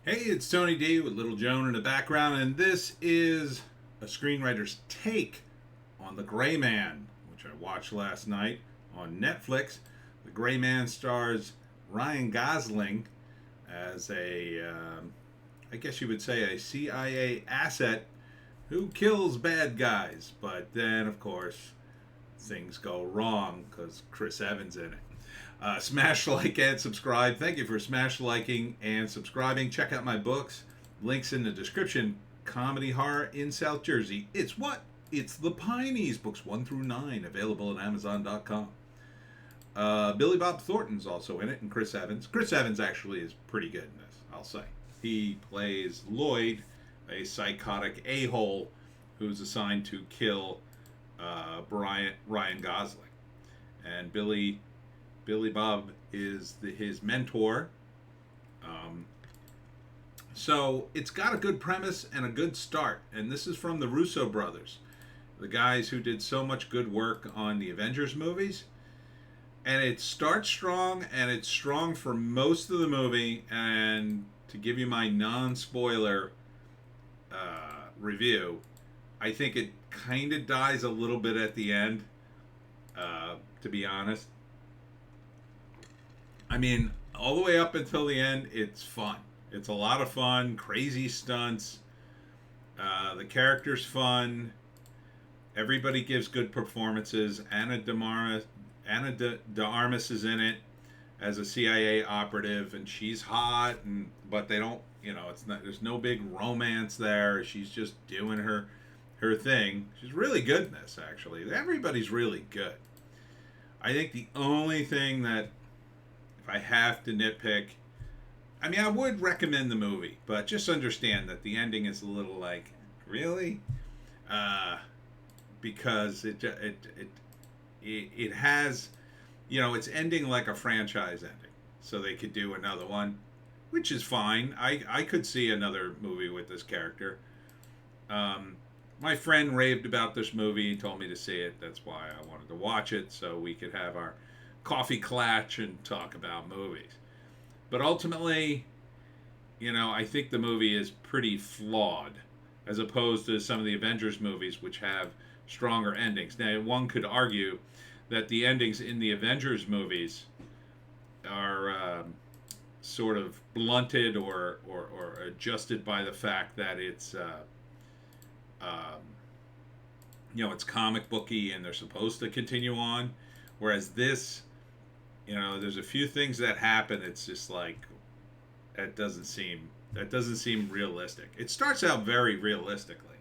Hey, it's Tony D with Little Joan in the background, and this is a screenwriter's take on The Gray Man, which I watched last night on Netflix. The Gray Man stars Ryan Gosling as I guess you would say, a CIA asset who kills bad guys. But then, of course, things go wrong because Chris Evans in it. Smash like and subscribe. Thank you for smash liking and subscribing. Check out my books. Links in the description. Comedy horror in South Jersey. It's what? It's the Pineys. Books 1 through 9. Available at Amazon.com. Billy Bob Thornton's also in it, and Chris Evans. Chris Evans actually is pretty good in this, I'll say. He plays Lloyd, a psychotic a-hole who's assigned to kill Ryan Gosling. And Billy Bob is his mentor. Um, so it's got a good premise and a good start. And this is from the Russo brothers, the guys who did so much good work on the Avengers movies. And it starts strong, and it's strong for most of the movie. And to give you my non-spoiler review, I think it kind of dies a little bit at the end, to be honest. I mean, all the way up until the end, it's fun. It's a lot of fun, crazy stunts. The character's fun. Everybody gives good performances. Anna de Armas is in it as a CIA operative, and she's hot, but they don't, it's not. There's no big romance there. She's just doing her thing. She's really good in this, actually. Everybody's really good. I think the only thing that, if I have to nitpick, I mean, I would recommend the movie, but just understand that the ending is a little like, really, because it has, it's ending like a franchise ending, so they could do another one, which is fine. I could see another movie with this character. My friend raved about this movie. He told me to see it. That's why I wanted to watch it, so we could have our coffee clatch and talk about movies. But ultimately, I think the movie is pretty flawed, as opposed to some of the Avengers movies, which have stronger endings. Now, one could argue that the endings in the Avengers movies are sort of blunted or adjusted by the fact that um, it's comic booky and they're supposed to continue on. Whereas this, there's a few things that happen. It's just like that doesn't seem realistic. It starts out very realistically,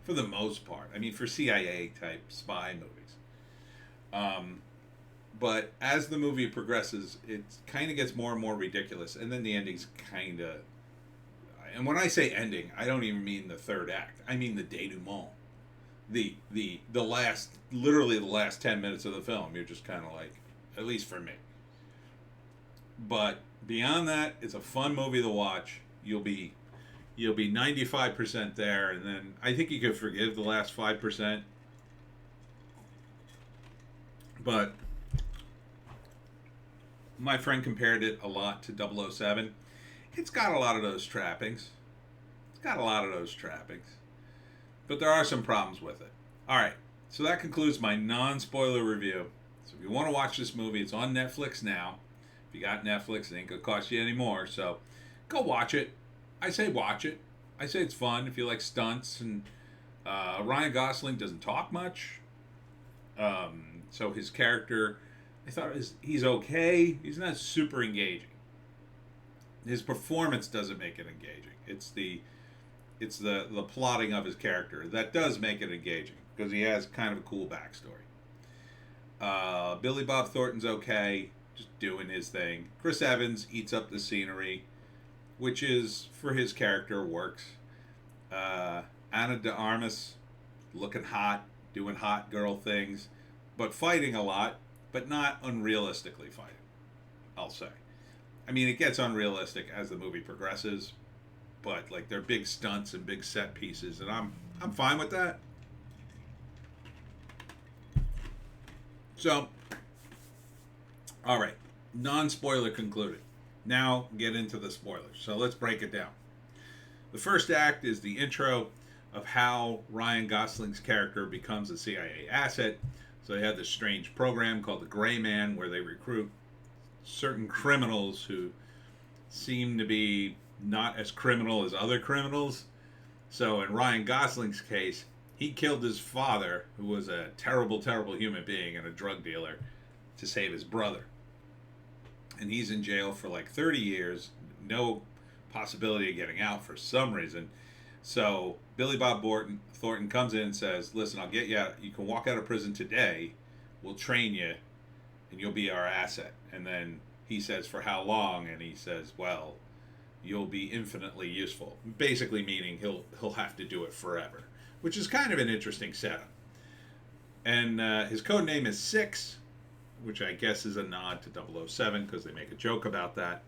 for the most part. I mean, for CIA type spy movies. But as the movie progresses, it kind of gets more and more ridiculous, and then the ending's kind of. And when I say ending, I don't even mean the third act. I mean the denouement. The last, literally the last 10 minutes of the film. You're just kind of like, at least for me. But beyond that, it's a fun movie to watch. You'll be 95% there, and then I think you could forgive the last 5%. But my friend compared it a lot to 007. It's got a lot of those trappings. But there are some problems with it. All right, so that concludes my non-spoiler review. So if you want to watch this movie, it's on Netflix now. If you got Netflix, it ain't gonna cost you any more. So go watch it. I say watch it. I say it's fun if you like stunts, and Ryan Gosling doesn't talk much. So his character, I thought he's okay. He's not super engaging. His performance doesn't make it engaging. It's the plotting of his character that does make it engaging, because he has kind of a cool backstory. Billy Bob Thornton's okay, just doing his thing. Chris Evans eats up the scenery, which is, for his character, works. Anna de Armas, looking hot, doing hot girl things, but fighting a lot, but not unrealistically fighting, I'll say. I mean, it gets unrealistic as the movie progresses, but like they're big stunts and big set pieces, and I'm fine with that. So, all right, non-spoiler concluded. Now get into the spoilers. So let's break it down. The first act is the intro of how Ryan Gosling's character becomes a CIA asset. So they have this strange program called the Gray Man where they recruit certain criminals who seem to be not as criminal as other criminals. So in Ryan Gosling's case, he killed his father, who was a terrible, terrible human being and a drug dealer, to save his brother. And he's in jail for like 30 years, no possibility of getting out for some reason. So Billy Bob Thornton comes in and says, listen, I'll get you out. You can walk out of prison today. We'll train you, and you'll be our asset. And then he says, for how long? And he says, well, you'll be infinitely useful. Basically meaning he'll have to do it forever, which is kind of an interesting setup. And his code name is 6, which I guess is a nod to 007 because they make a joke about that.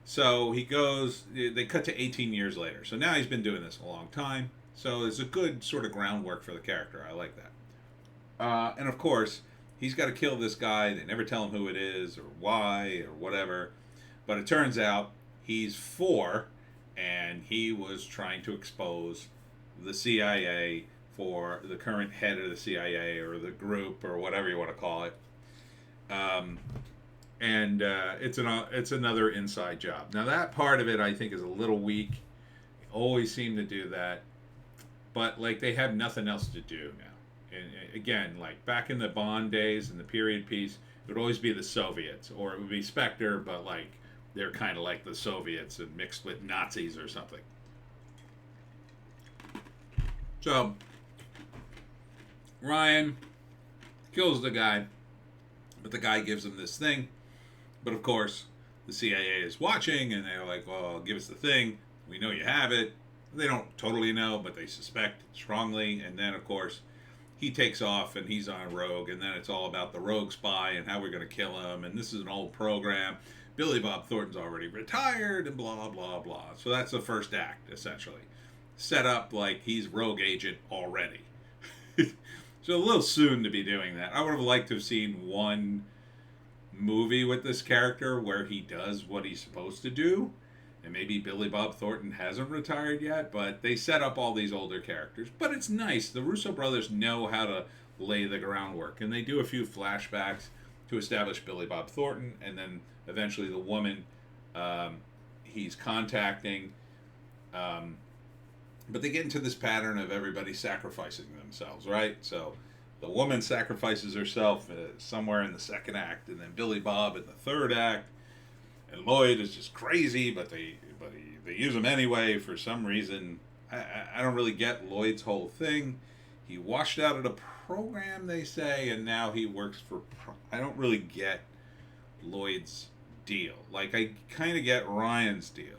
So he goes, they cut to 18 years later. So now he's been doing this a long time. So it's a good sort of groundwork for the character. I like that. And of course, he's got to kill this guy. They never tell him who it is or why or whatever. But it turns out he's 4, and he was trying to expose the CIA for the current head of the CIA or the group or whatever you want to call it. It's another inside job. Now that part of it I think is a little weak. They always seem to do that, but like they have nothing else to do now. And again, like back in the Bond days and the period piece, it would always be the Soviets, or it would be Spectre, but like they're kind of like the Soviets and mixed with Nazis or something. So Ryan kills the guy, but the guy gives him this thing. But of course, the CIA is watching, and they're like, well, give us the thing. We know you have it. They don't totally know, but they suspect strongly. And then, of course, he takes off, and he's on a rogue. And then it's all about the rogue spy and how we're going to kill him. And this is an old program. Billy Bob Thornton's already retired, and blah, blah, blah. So that's the first act, essentially. Set up like he's rogue agent already. So a little soon to be doing that. I would have liked to have seen one movie with this character where he does what he's supposed to do, and maybe Billy Bob Thornton hasn't retired yet, but they set up all these older characters. But it's nice. The Russo brothers know how to lay the groundwork, and they do a few flashbacks to establish Billy Bob Thornton, and then eventually the woman he's contacting. But they get into this pattern of everybody sacrificing themselves, right? So the woman sacrifices herself somewhere in the second act, and then Billy Bob in the third act, and Lloyd is just crazy, but they use him anyway for some reason. I don't really get Lloyd's whole thing. He washed out of the program, they say, and now he works for... I don't really get Lloyd's deal. Like, I kind of get Ryan's deal.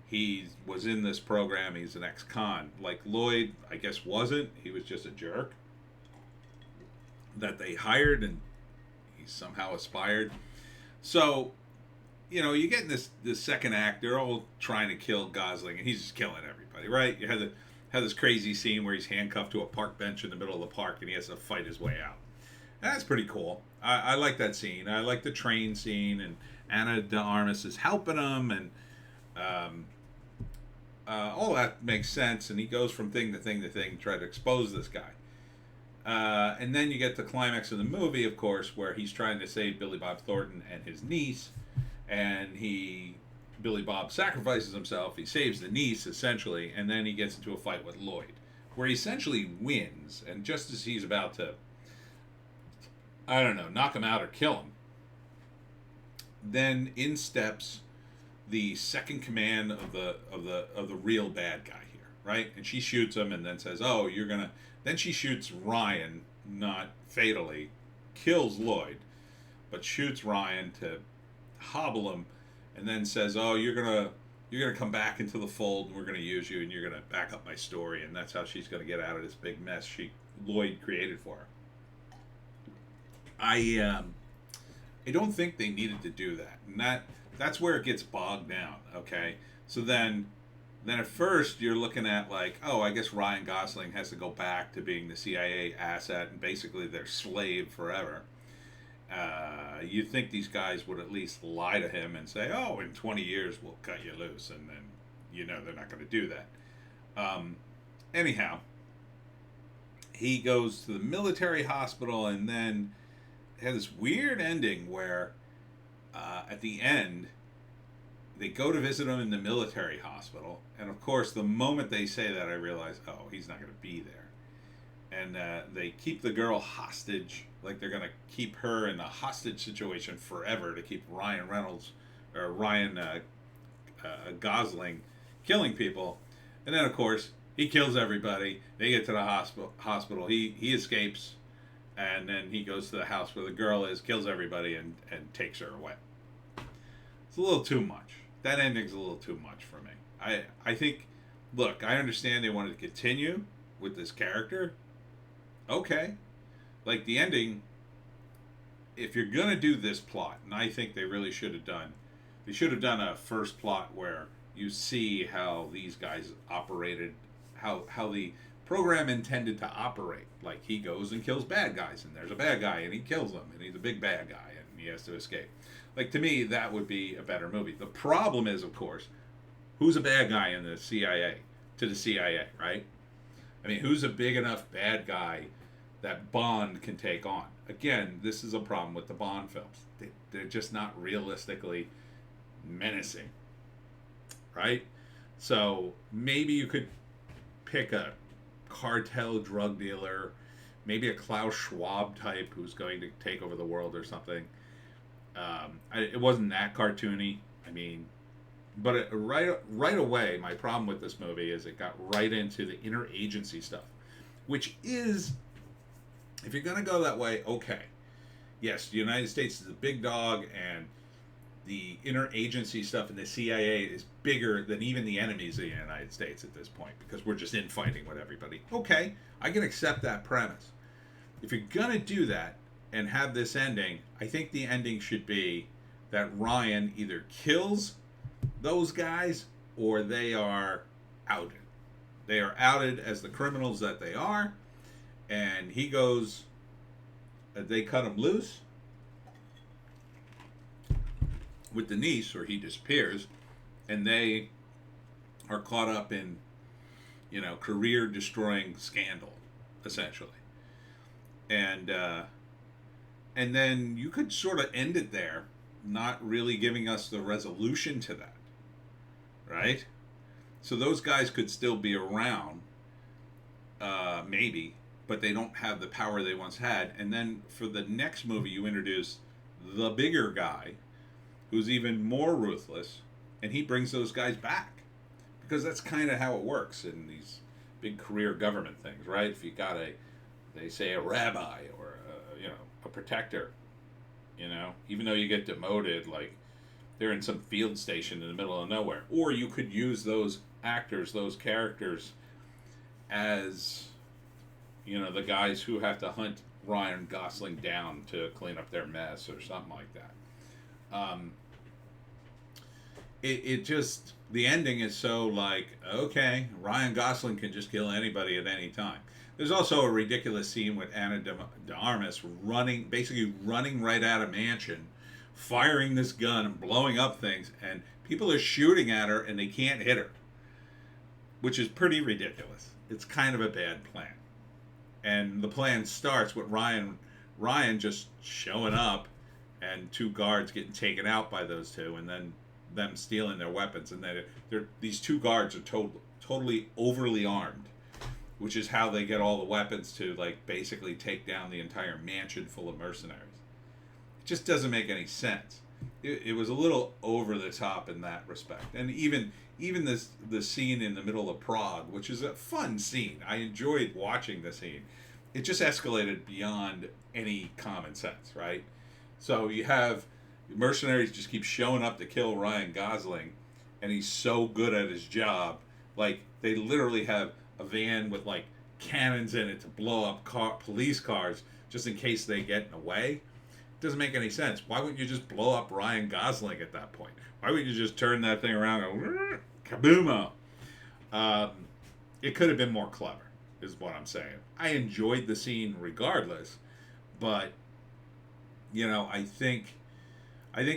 He was in this program, he's an ex-con. Like, Lloyd, I guess, wasn't. He was just a jerk that they hired, and he somehow aspired. So, you know, you get in this second act, they're all trying to kill Gosling, and he's just killing everybody, right? You have this crazy scene where he's handcuffed to a park bench in the middle of the park, and he has to fight his way out. And that's pretty cool. I like that scene. I like the train scene, and Ana de Armas is helping him, and all that makes sense, and he goes from thing to thing to thing to try to expose this guy. And then you get the climax of the movie, of course, where he's trying to save Billy Bob Thornton and his niece, and Billy Bob sacrifices himself, he saves the niece, essentially, and then he gets into a fight with Lloyd, where he essentially wins, and just as he's about to, I don't know, knock him out or kill him, then in steps the second command of the real bad guy here, right? And she shoots him and then says, "Oh, you're gonna." Then she shoots Ryan, not fatally, kills Lloyd, but shoots Ryan to hobble him, and then says, "Oh, you're gonna come back into the fold, and we're gonna use you, and you're gonna back up my story." And that's how she's gonna get out of this big mess Lloyd created for her. I don't think they needed to do that, and that's where it gets bogged down. Okay, so then at first you're looking at like, oh, I guess Ryan Gosling has to go back to being the CIA asset and basically their slave forever. You'd think these guys would at least lie to him and say, oh, in 20 years we'll cut you loose, and then you know they're not going to do that. Anyhow, he goes to the military hospital, and then had this weird ending where at the end they go to visit him in the military hospital, and of course the moment they say that I realize, oh, he's not going to be there. And they keep the girl hostage, like they're going to keep her in a hostage situation forever to keep Ryan Reynolds or Ryan Gosling killing people. And then of course he kills everybody. They get to the hospital. He escapes, and then he goes to the house where the girl is, kills everybody, and takes her away. It's a little too much. That ending's a little too much for me. I think, look, I understand they wanted to continue with this character. Okay. Like the ending, if you're going to do this plot, and I think they really should have done a first plot where you see how these guys operated, how the program intended to operate. Like he goes and kills bad guys, and there's a bad guy, and he kills them, and he's a big bad guy, and he has to escape. Like, to me, that would be a better movie. The problem is, of course, who's a bad guy in the CIA, to the CIA, right? I mean, who's a big enough bad guy that Bond can take on? Again, this is a problem with the Bond films. They're just not realistically menacing, right? So maybe you could pick a cartel drug dealer, maybe a Klaus Schwab type who's going to take over the world or something. It wasn't that cartoony. I mean, but right away, my problem with this movie is it got right into the interagency stuff, which is, if you're going to go that way, okay. Yes, the United States is a big dog, and the interagency stuff in the CIA is bigger than even the enemies of the United States at this point, because we're just infighting with everybody. Okay, I can accept that premise. If you're going to do that and have this ending, I think the ending should be that Ryan either kills those guys or they are outed. They are outed as the criminals that they are, and he goes, they cut him loose with Denise, or he disappears, and they are caught up in, career destroying scandal, essentially. And then you could sort of end it there, not really giving us the resolution to that, right? So those guys could still be around, maybe, but they don't have the power they once had. And then for the next movie, you introduce the bigger guy, who's even more ruthless, and he brings those guys back. Because that's kind of how it works in these big career government things, right? If you got they say a rabbi or a protector, even though you get demoted, like they're in some field station in the middle of nowhere. Or you could use those actors, those characters, as, the guys who have to hunt Ryan Gosling down to clean up their mess or something like that. It just, the ending is so like, okay, Ryan Gosling can just kill anybody at any time. There's also a ridiculous scene with Ana de Armas basically running right out of mansion, firing this gun and blowing up things, and people are shooting at her and they can't hit her, which is pretty ridiculous. It's kind of a bad plan. And the plan starts with Ryan just showing up and two guards getting taken out by those two, and then them stealing their weapons. And then these two guards are totally overly armed, which is how they get all the weapons to basically take down the entire mansion full of mercenaries. It just doesn't make any sense. It was a little over the top in that respect. And even the scene in the middle of Prague, which is a fun scene. I enjoyed watching the scene. It just escalated beyond any common sense, right? So you have mercenaries just keep showing up to kill Ryan Gosling, and he's so good at his job. Like, they literally have a van with cannons in it to blow up police cars just in case they get in the way. It doesn't make any sense. Why wouldn't you just blow up Ryan Gosling at that point? Why wouldn't you just turn that thing around and go, kaboomo? It could have been more clever, is what I'm saying. I enjoyed the scene regardless, but I think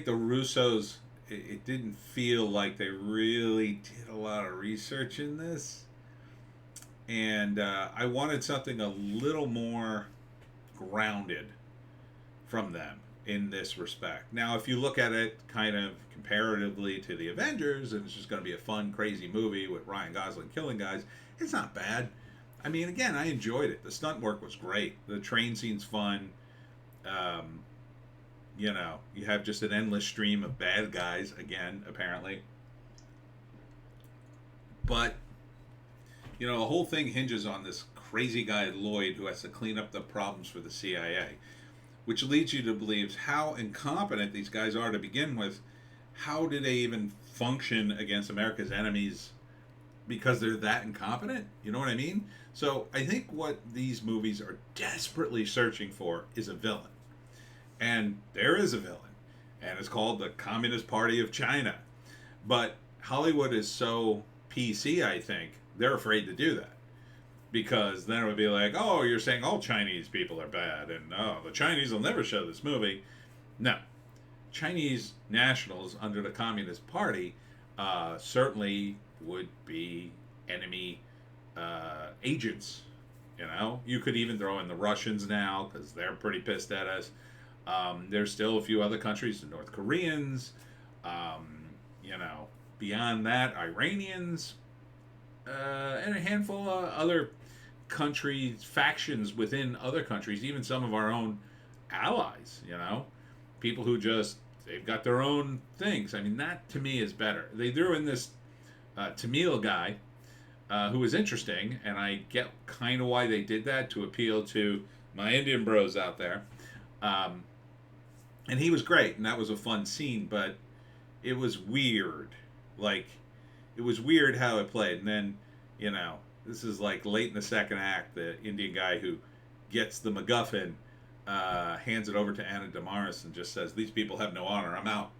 the Russos, it didn't feel like they really did a lot of research in this. And I wanted something a little more grounded from them in this respect. Now, if you look at it kind of comparatively to the Avengers, and it's just going to be a fun, crazy movie with Ryan Gosling killing guys, it's not bad. I mean, again, I enjoyed it. The stunt work was great. The train scene's fun. Um, you have just an endless stream of bad guys, again, apparently. But, the whole thing hinges on this crazy guy, Lloyd, who has to clean up the problems for the CIA, which leads you to believe how incompetent these guys are to begin with. How do they even function against America's enemies because they're that incompetent? You know what I mean? So I think what these movies are desperately searching for is a villain. And there is a villain. And it's called the Communist Party of China. But Hollywood is so PC, I think, they're afraid to do that. Because then it would be like, oh, you're saying all Chinese people are bad, and oh, the Chinese will never show this movie. No. Chinese nationals under the Communist Party certainly would be enemy agents. You could even throw in the Russians now, because they're pretty pissed at us. There's still a few other countries, the North Koreans, beyond that, Iranians, and a handful of other countries, factions within other countries, even some of our own allies, people who they've got their own things. I mean, that to me is better. They threw in this Tamil guy who was interesting, and I get kind of why they did that, to appeal to my Indian bros out there. And he was great, and that was a fun scene, but it was weird. It was weird how it played. And then, this is like late in the second act, the Indian guy who gets the MacGuffin hands it over to Anna Damaris and just says, these people have no honor, I'm out.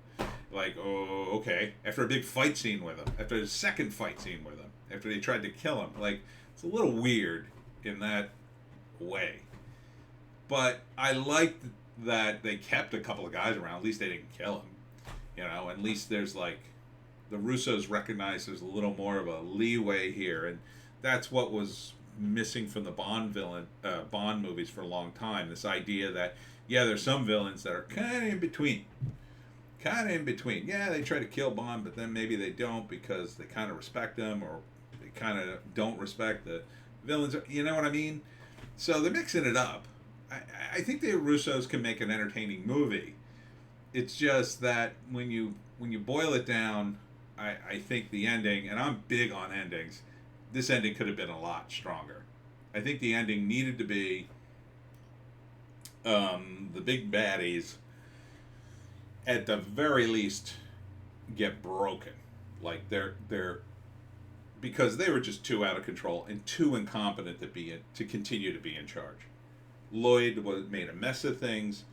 Like, oh, okay. After a big fight scene with him, after a second fight scene with him, after they tried to kill him. It's a little weird in that way. But I liked that they kept a couple of guys around. At least they didn't kill him. At least there's the Russos recognize there's a little more of a leeway here, and that's what was missing from the Bond movies for a long time. This idea that there's some villains that are kind of in between. Yeah, they try to kill Bond, but then maybe they don't because they kind of respect him, or they kind of don't respect the villains. You know what I mean? So they're mixing it up. I think the Russos can make an entertaining movie. It's just that when you boil it down, I think the ending, and I'm big on endings, this ending could have been a lot stronger. I think the ending needed to be the big baddies, at the very least, get broken. They're because they were just too out of control and too incompetent to continue to be in charge. Lloyd made a mess of things.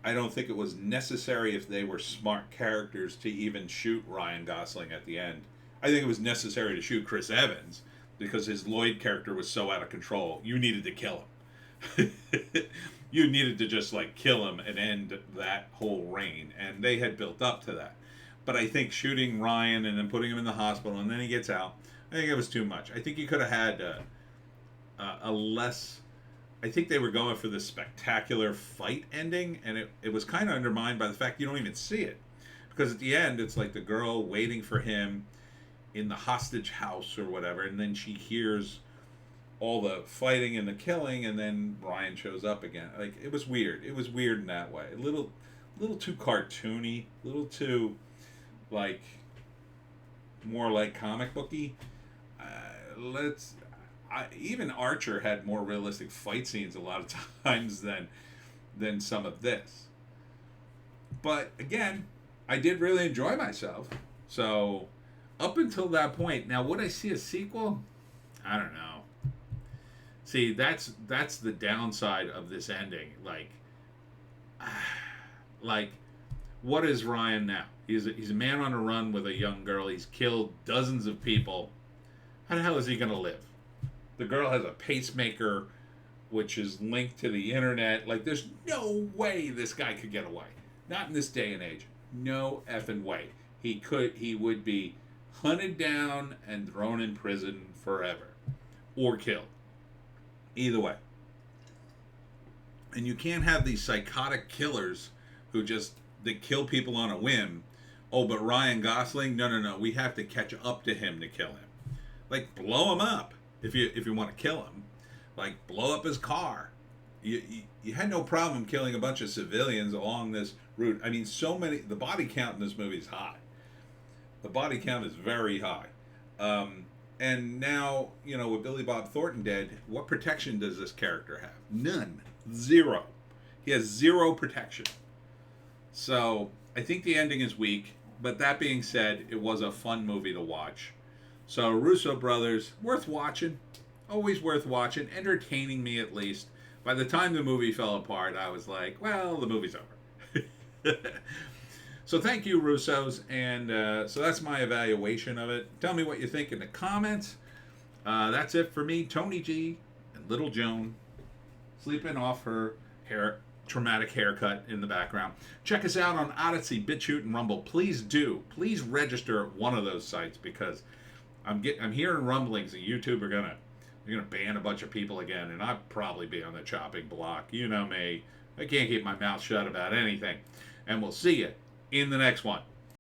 I don't think it was necessary, if they were smart characters, to even shoot Ryan Gosling at the end. I think it was necessary to shoot Chris Evans because his Lloyd character was so out of control. You needed to kill him. You needed to just kill him and end that whole reign. And they had built up to that. But I think shooting Ryan and then putting him in the hospital and then he gets out, I think it was too much. I think you could have had a less... I think they were going for this spectacular fight ending, and it was kind of undermined by the fact you don't even see it. Because at the end, it's like the girl waiting for him in the hostage house or whatever, and then she hears all the fighting and the killing, and then Ryan shows up again. It was weird. It was weird in that way. A little too cartoony, a little too, more like comic booky. Even Archer had more realistic fight scenes a lot of times than some of this. But again, I did really enjoy myself. So up until that point, now would I see a sequel? I don't know. See, that's the downside of this ending. What is Ryan now? He's a man on a run with a young girl. He's killed dozens of people. How the hell is he going to live? The girl has a pacemaker, which is linked to the internet. There's no way this guy could get away. Not in this day and age. No effing way. he would be hunted down and thrown in prison forever, or killed. Either way. And you can't have these psychotic killers who just they kill people on a whim. Oh, but Ryan Gosling, no. We have to catch up to him to kill him. Like, blow him up if you want to kill him. Like, blow up his car. You had no problem killing a bunch of civilians along this route. I mean, so many. The body count in this movie is high. The body count is very high. And now, with Billy Bob Thornton dead, what protection does this character have? None. Zero. He has zero protection. So, I think the ending is weak. But that being said, it was a fun movie to watch. So, Russo brothers, worth watching. Always worth watching. Entertaining me at least. By the time the movie fell apart, I was like, well, the movie's over. So thank you, Russos. And so that's my evaluation of it. Tell me what you think in the comments. That's it for me, Tony G and Little Joan, sleeping off her traumatic haircut in the background. Check us out on Odysee, Bitchute, and Rumble. Please do. Please register at one of those sites because I'm hearing rumblings that YouTube are gonna ban a bunch of people again, and I'd probably be on the chopping block. You know me. I can't keep my mouth shut about anything. And we'll see you in the next one.